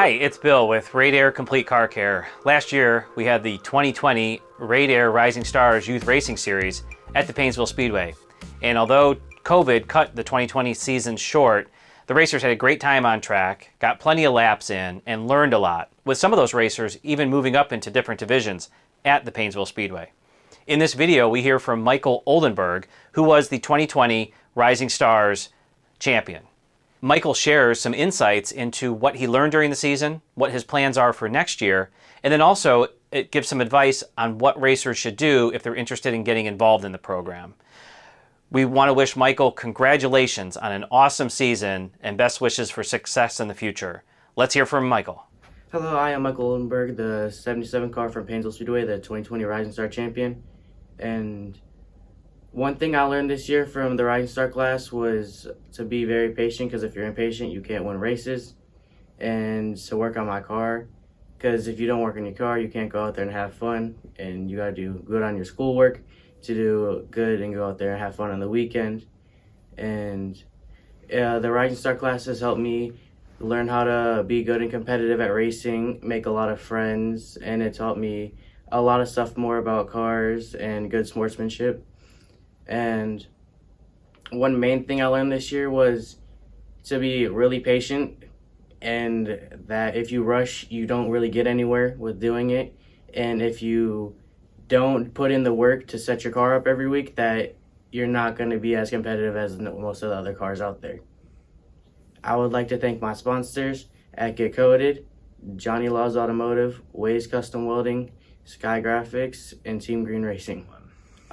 Hi, it's Bill with Radair Complete Car Care. Last year, we had the 2020 Radair Rising Stars Youth Racing Series at the Painesville Speedway. And although COVID cut the 2020 season short, the racers had a great time on track, got plenty of laps in, and learned a lot, with some of those racers even moving up into different divisions at the Painesville Speedway. In this video, we hear from Micheal Oldenburgh, who was the 2020 Rising Stars champion. Micheal shares some insights into what he learned during the season, what his plans are for next year, and then also it gives some advice on what racers should do if they're interested in getting involved in the program. We want to wish Micheal congratulations on an awesome season and best wishes for success in the future. Let's hear from Micheal. Hello, I am Micheal Oldenburgh, the 77 car from Painesville Speedway, the 2020 Rising Star champion. And one thing I learned this year from the Rising Star class was to be very patient, because if you're impatient, you can't win races. And to work on my car, because if you don't work on your car, you can't go out there and have fun. And you got to do good on your schoolwork to do good and go out there and have fun on the weekend. And the Rising Star class has helped me learn how to be good and competitive at racing, make a lot of friends, and it taught me a lot of stuff more about cars and good sportsmanship. And one main thing I learned this year was to be really patient, and that if you rush, you don't really get anywhere with doing it. And if you don't put in the work to set your car up every week, that you're not going to be as competitive as most of the other cars out there. I would like to thank my sponsors at Get Coated, Johnny Laws Automotive, Waze Custom Welding, Sky Graphics, and Team Green Racing.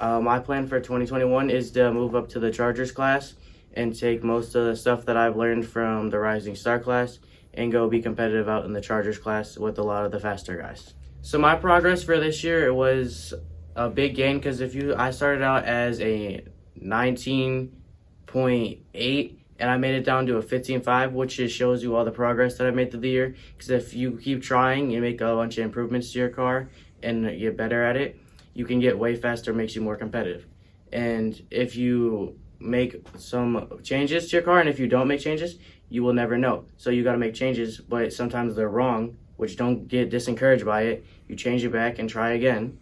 My plan for 2021 is to move up to the Chargers class and take most of the stuff that I've learned from the Rising Star class and go be competitive out in the Chargers class with a lot of the faster guys. So my progress for this year, it was a big gain, because I started out as a 19.8 and I made it down to a 15.5, which just shows you all the progress that I made through the year. Because if you keep trying, you make a bunch of improvements to your car and get better at it, you can get way faster, makes you more competitive. And if you make some changes to your car, and if you don't make changes, you will never know. So you got to make changes, but sometimes they're wrong, which don't get disencouraged by it. You change it back and try again,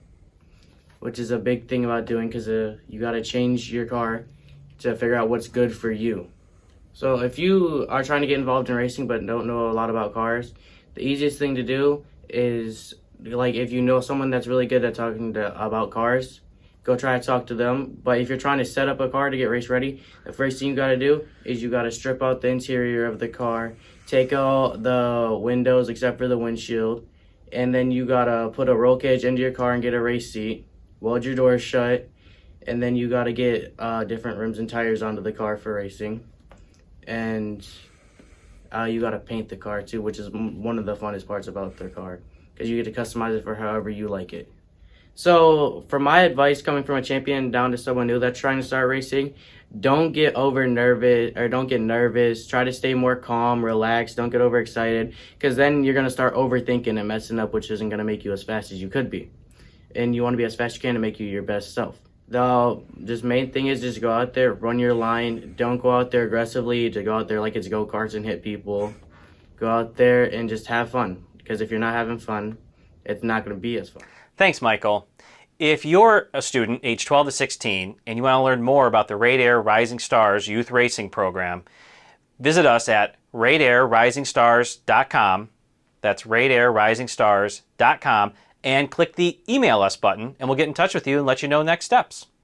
which is a big thing about doing, because you got to change your car to figure out what's good for you. So if you are trying to get involved in racing but don't know a lot about cars, the easiest thing to do is, like, if you know someone that's really good at talking about cars, go try to talk to them. But if you're trying to set up a car to get race ready, the first thing you got to do is you got to strip out the interior of the car, take out the windows except for the windshield, and then you got to put a roll cage into your car and get a race seat, weld your doors shut, and then you got to get different rims and tires onto the car for racing. And you got to paint the car too, which is one of the funnest parts about the car, because you get to customize it for however you like it. So for my advice, coming from a champion down to someone new that's trying to start racing, don't get nervous. Try to stay more calm, relaxed, don't get overexcited, because then you're going to start overthinking and messing up, which isn't going to make you as fast as you could be. And you want to be as fast as you can to make you your best self. The main thing is just go out there, run your line. Don't go out there aggressively to go out there like it's go-karts and hit people. Go out there and just have fun, because if you're not having fun, it's not going to be as fun. Thanks, Micheal. If you're a student age 12 to 16 and you want to learn more about the Radair Rising Stars Youth Racing Program, visit us at radairrisingstars.com. That's radairrisingstars.com. And click the Email Us button, and we'll get in touch with you and let you know next steps.